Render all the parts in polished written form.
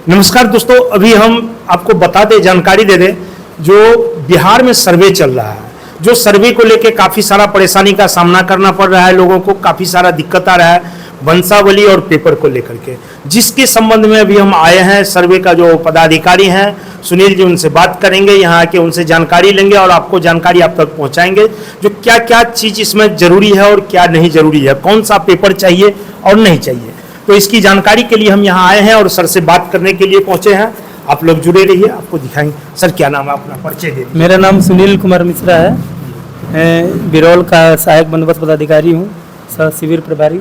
नमस्कार दोस्तों, अभी हम आपको बता दें, जानकारी दे दें, जो बिहार में सर्वे चल रहा है, जो सर्वे को लेके काफ़ी सारा परेशानी का सामना करना पड़ रहा है लोगों को, काफ़ी सारा दिक्कत आ रहा है वंशावली और पेपर को लेकर के, जिसके संबंध में अभी हम आए हैं। सर्वे का जो पदाधिकारी हैं सुनील जी, उनसे बात करेंगे, यहाँ आके उनसे जानकारी लेंगे और आपको जानकारी आप तक पहुँचाएंगे जो क्या क्या चीज़ इसमें ज़रूरी है और क्या नहीं ज़रूरी है, कौन सा पेपर चाहिए और नहीं चाहिए। तो इसकी जानकारी के लिए हम यहाँ आए हैं और सर से बात करने के लिए पहुँचे हैं। आप लोग जुड़े रहिए, आपको दिखाएंगे। सर क्या नाम है, अपना परिचय दे दीजिए। मेरा नाम सुनील कुमार मिश्रा है, मैं बिरौल का सहायक बंदोबस्त पदाधिकारी हूँ, सह शिविर प्रभारी।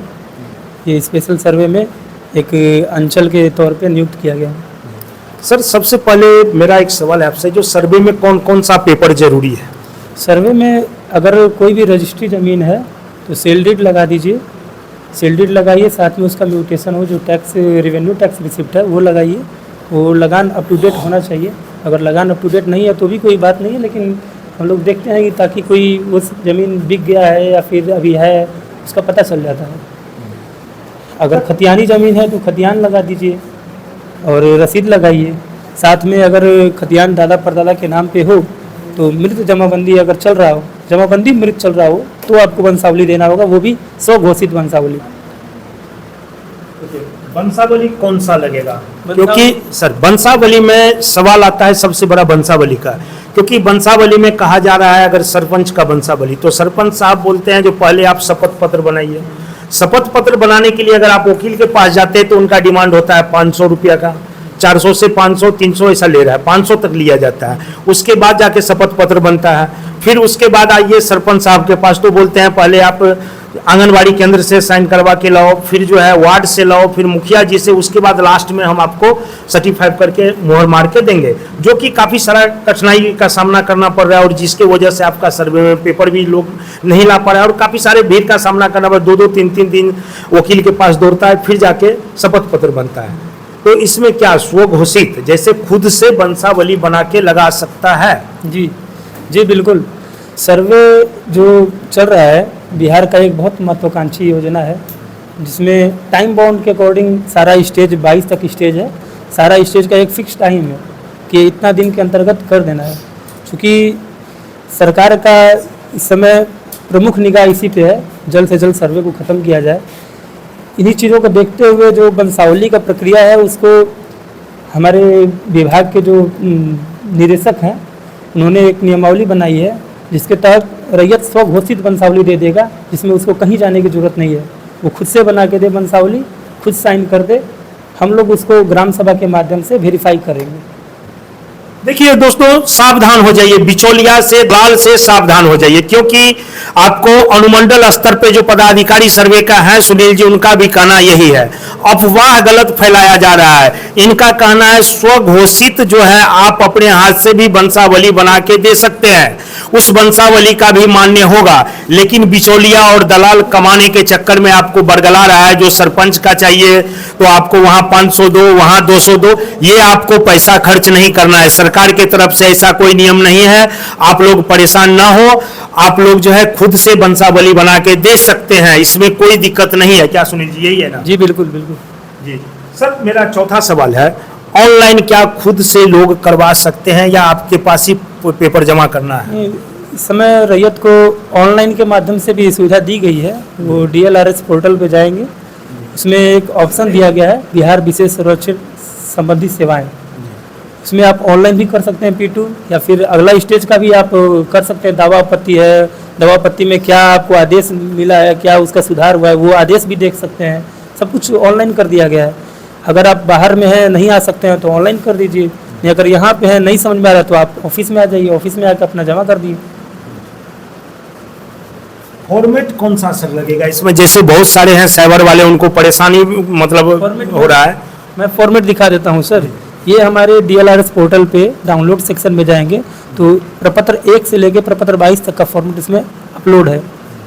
ये स्पेशल सर्वे में एक अंचल के तौर पे नियुक्त किया गया है। सर सबसे पहले मेरा एक सवाल है आपसे, जो सर्वे में कौन कौन सा पेपर जरूरी है? सर्वे में अगर कोई भी रजिस्ट्री ज़मीन है तो सेल डीड लगा दीजिए, सेल डीड लगाइए, साथ में उसका म्यूटेशन हो, जो टैक्स रेवेन्यू टैक्स रिसिप्ट है वो लगाइए। वो लगान अप टू डेट होना चाहिए। अगर लगान अप टू डेट नहीं है तो भी कोई बात नहीं है, लेकिन हम लोग देखते हैं कि ताकि कोई उस ज़मीन बिक गया है या फिर अभी है उसका पता चल जाता है। अगर खतियानी ज़मीन है तो खतियान लगा दीजिए और रसीद लगाइए। साथ में अगर खतियान दादा परदादा के नाम पे हो तो मृत जमाबंदी अगर चल रहा हो, जमाबंदी मृत चल रहा हो तो आपको वंशावली देना होगा, वो भी स्वघोषित वंशावली। वंशावली कौन सा लगेगा? क्योंकि सर वंशावली में सवाल आता है सबसे बड़ा वंशावली का, क्योंकि वंशावली में कहा जा रहा है अगर सरपंच का वंशावली, तो सरपंच साहब बोलते हैं जो पहले आप शपथ पत्र बनाइए। शपथ पत्र बनाने के लिए अगर आप वकील के पास जाते हैं तो उनका डिमांड होता है 500 रुपया का, 400 से 500 300 ऐसा ले रहा है, 500 तक लिया जाता है। उसके बाद जाके शपथ पत्र बनता है। फिर उसके बाद आइए सरपंच साहब के पास, तो बोलते हैं पहले आप आंगनबाड़ी केंद्र से साइन करवा के लाओ, फिर जो है वार्ड से लाओ, फिर मुखिया जी से, उसके बाद लास्ट में हम आपको सर्टिफाई करके मोहर मार के देंगे, जो कि काफ़ी सारा कठिनाई का सामना करना पड़ रहा है और जिसके वजह से आपका सर्वे में पेपर भी लोग नहीं ला पा रहे हैं और काफ़ी सारे भीड़ का सामना करना पड़ रहा है। 2-2 3-3 दिन वकील के पास दौड़ता है, फिर जाके शपथ पत्र बनता है। तो इसमें क्या स्वघोषित जैसे खुद से वंशावली बना के लगा सकता है? जी जी बिल्कुल। सर्वे जो चल रहा है बिहार का एक बहुत महत्वाकांक्षी योजना है, जिसमें टाइम बाउंड के अकॉर्डिंग सारा स्टेज 22 तक स्टेज है। सारा स्टेज का एक फिक्स टाइम है कि इतना दिन के अंतर्गत कर देना है। चूँकि सरकार का इस समय प्रमुख निगाह इसी पे है, जल्द से जल्द सर्वे को ख़त्म किया जाए। इन्हीं चीज़ों को देखते हुए जो वंशावली का प्रक्रिया है उसको हमारे विभाग के जो निदेशक हैं उन्होंने एक नियमावली बनाई है, जिसके तहत रैयत स्वघोषित वंशावली दे देगा, जिसमें उसको कहीं जाने की जरूरत नहीं है। वो खुद से बना के दे वंशावली, खुद साइन कर दे, हम लोग उसको ग्राम सभा के माध्यम से वेरीफाई करेंगे। देखिए दोस्तों, सावधान हो जाइए, बिचौलिया से दलाल से सावधान हो जाइए, क्योंकि आपको अनुमंडल स्तर पे जो पदाधिकारी सर्वे का है सुनील जी, उनका भी कहना यही है। अफवाह गलत फैलाया जा रहा है। इनका कहना है स्वघोषित जो है आप अपने हाथ से भी वंशावली बना के दे सकते हैं, उस वंशावली का भी मान्य होगा, लेकिन बिचौलिया और दलाल कमाने के चक्कर में आपको बरगला रहा है। जो सरपंच का चाहिए तो आपको वहां 500 दो, वहां 200 दो, ये आपको पैसा खर्च नहीं करना है। सरकार की तरफ से ऐसा कोई नियम नहीं है। आप लोग परेशान ना हो, आप लोग जो है खुद से वंशावली बना के दे सकते हैं, इसमें कोई दिक्कत नहीं है। क्या सुनील जी, यही है ना? जी बिल्कुल बिल्कुल जी सर, मेरा चौथा सवाल है, ऑनलाइन क्या खुद से लोग करवा सकते हैं या आपके पास ही पेपर जमा करना है? इस समय रैयत को ऑनलाइन के माध्यम से भी सुविधा दी गई है। वो DLRS पोर्टल पे जाएंगे, उसमें एक ऑप्शन दिया गया है बिहार विशेष सुरक्षित संबंधी सेवाएं। उसमें आप ऑनलाइन भी कर सकते हैं P2, या फिर अगला स्टेज का भी आप कर सकते हैं। दावा आपत्ति है, दावा आपत्ति में क्या आपको आदेश मिला है, क्या उसका सुधार हुआ है, वो आदेश भी देख सकते हैं। सब कुछ ऑनलाइन कर दिया गया है। अगर आप बाहर में हैं, नहीं आ सकते हैं तो ऑनलाइन कर दीजिए, या अगर यहाँ पे हैं नहीं समझ में आ रहा तो आप ऑफिस में आ जाइए, ऑफिस में आकर अपना जमा कर दीजिए। फॉर्मेट कौन सा सर लगेगा इसमें? जैसे बहुत सारे हैं साइबर वाले, उनको परेशानी मतलब हो रहा है। मैं फॉर्मेट दिखा देता हूँ सर। ये हमारे DLRS पोर्टल पे डाउनलोड सेक्शन में जाएंगे तो प्रपत्र 1 से लेके प्रपत्र 22 तक का फॉर्मेट इसमें अपलोड है,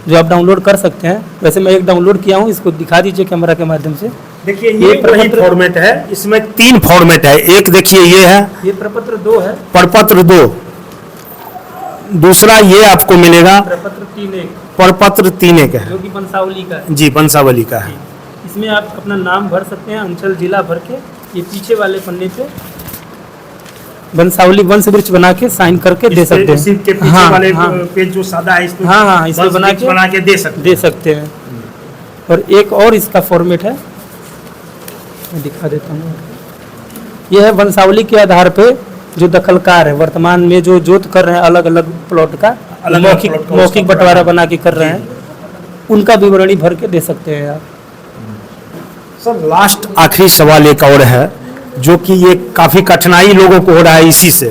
जो आप डाउनलोड कर सकते हैं। वैसे मैं एक डाउनलोड किया हूँ, इसको दिखा दीजिए कैमरा के माध्यम से। देखिए ये वही फॉर्मेट है, इसमें 3 फॉर्मेट है। एक देखिए ये है, ये प्रपत्र 2 है, प्रपत्र 2। दूसरा ये आपको मिलेगा प्रपत्र 3 प्रपत्र 3 है, जो कि वंशावली का है। जी वंशावली का है। इसमें आप अपना नाम भर सकते हैं, अंचल जिला भर के ये पीछे वाले पन्ने पे वंशावली वंश वृक्ष बना के साइन करके दे सकते हैं। इसी के पीछे हाँ, वाले हाँ। पेज जो सादा है इसमें हाँ हाँ इसमें बना के दे सकते सकते हैं। और एक और इसका फॉर्मेट है, मैं दिखा देता हूँ। यह है वंशावली के आधार पे जो दखलकार है वर्तमान में जो जोत कर रहे हैं अलग अलग प्लॉट का अलग-अलग प्लॉट का मौखिक उसका बंटवारा बना के कर रहे हैं, उनका विवरणी भर के दे सकते हैं आप। सर लास्ट आखिरी सवाल एक और है, जो कि ये काफ़ी कठिनाई लोगों को हो रहा है इसी से।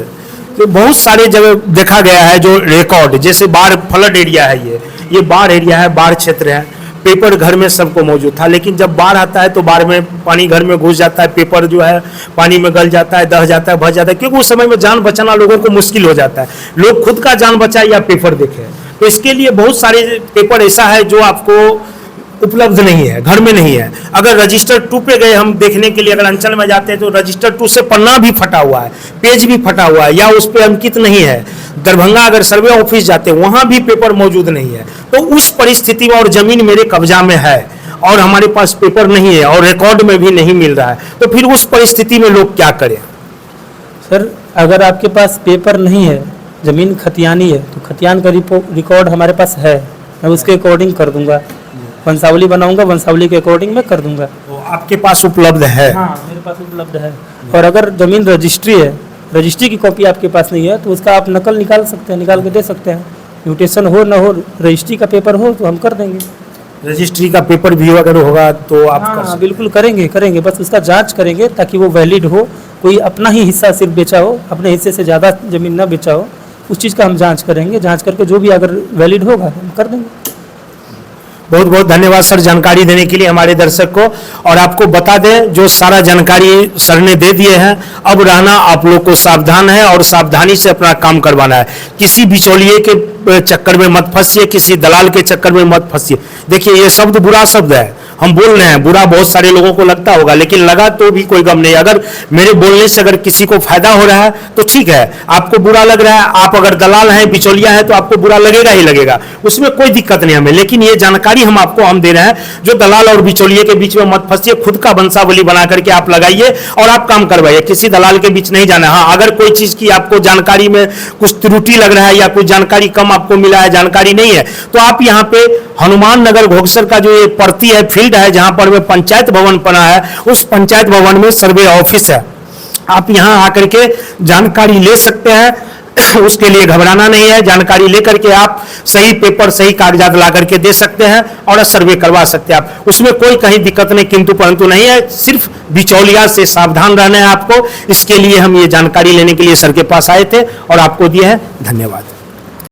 तो बहुत सारे जगह देखा गया है जो रिकॉर्ड, जैसे बाढ़ फ्लड एरिया है, ये बाढ़ एरिया है, बाढ़ क्षेत्र है, पेपर घर में सबको मौजूद था, लेकिन जब बाढ़ आता है तो बाढ़ में पानी घर में घुस जाता है, पेपर जो है पानी में गल जाता है, दह जाता है, भस जाता है, क्योंकि उस समय में जान बचाना लोगों को मुश्किल हो जाता है। लोग खुद का जान बचाए या पेपर देखे, तो इसके लिए बहुत सारे पेपर ऐसा है जो आपको उपलब्ध नहीं है, घर में नहीं है। अगर रजिस्टर 2 पे गए हम देखने के लिए, अगर अंचल में जाते हैं तो रजिस्टर 2 से पन्ना भी फटा हुआ है, पेज भी फटा हुआ है, या उस पे अंकित नहीं है। दरभंगा अगर सर्वे ऑफिस जाते हैं वहां भी पेपर मौजूद नहीं है। तो उस परिस्थिति में, और जमीन मेरे कब्जा में है और हमारे पास पेपर नहीं है और रिकॉर्ड में भी नहीं मिल रहा है, तो फिर उस परिस्थिति में लोग क्या करें? सर अगर आपके पास पेपर नहीं है, जमीन खतियानी है, तो खतियान का रिकॉर्ड हमारे पास है, मैं उसके अकॉर्डिंग कर दूंगा। वंशावली बनाऊंगा, वंशावली के अकॉर्डिंग मैं कर दूंगा। तो आपके पास उपलब्ध है? हाँ मेरे पास उपलब्ध है। और अगर जमीन रजिस्ट्री है, रजिस्ट्री की कॉपी आपके पास नहीं है, तो उसका आप नकल निकाल सकते हैं, निकाल के दे सकते हैं। म्यूटेशन हो ना हो, रजिस्ट्री का पेपर हो तो हम कर देंगे। रजिस्ट्री का पेपर भी अगर होगा तो आप कर हाँ सकते बिल्कुल करेंगे, बस उसका जांच करेंगे ताकि वो वैलिड हो। कोई अपना ही हिस्सा सिर्फ बेचा हो, अपने हिस्से से ज़्यादा जमीन ना बेचा हो, उस चीज़ का हम जांच करेंगे। जांच करके जो भी अगर वैलिड होगा हम कर देंगे। बहुत बहुत धन्यवाद सर जानकारी देने के लिए हमारे दर्शक को। और आपको बता दें, जो सारा जानकारी सर ने दे दिए हैं, अब रहना आप लोग को सावधान है और सावधानी से अपना काम करवाना है। किसी बिचौलिए के चक्कर में मत फंसिए, किसी दलाल के चक्कर में मत फंसिए। देखिए ये शब्द बुरा शब्द है, हम बोल रहे हैं, बुरा बहुत सारे लोगों को लगता होगा, लेकिन लगा तो भी कोई गम नहीं। अगर मेरे बोलने से अगर किसी को फायदा हो रहा है तो ठीक है, आपको बुरा लग रहा है, आप अगर दलाल हैं, बिचौलिया है, तो आपको बुरा लगेगा ही लगेगा, उसमें कोई दिक्कत नहीं हमें। लेकिन ये जानकारी हम दे रहे हैं, जो दलाल और बिचौलिए के बीच में मत फंसिए, खुद का वंशावली बना करके आप लगाइए और आप काम करवाइए, किसी दलाल के बीच नहीं जाना। हाँ, अगर कोई चीज की आपको जानकारी में कुछ त्रुटि लग रहा है या कुछ जानकारी कम आपको मिला है, जानकारी नहीं है, तो आप यहाँ पे हनुमान नगर घोकसर का जो ये पड़ती है फील्ड है, जहां पर में पंचायत भवन बना है, उस पंचायत भवन में सर्वे ऑफिस है, आप यहां आकर के जानकारी ले सकते हैं। उसके लिए घबराना नहीं है, जानकारी लेकर के आप सही पेपर, सही कागजात ला करके दे सकते हैं और सर्वे करवा सकते हैं आप, उसमें कोई कहीं दिक्कत नहीं किंतु परंतु नहीं है। सिर्फ बिचौलिया से सावधान रहना है आपको। इसके लिए हम ये जानकारी लेने के लिए सर के पास आए थे और आपको दिए हैं। धन्यवाद।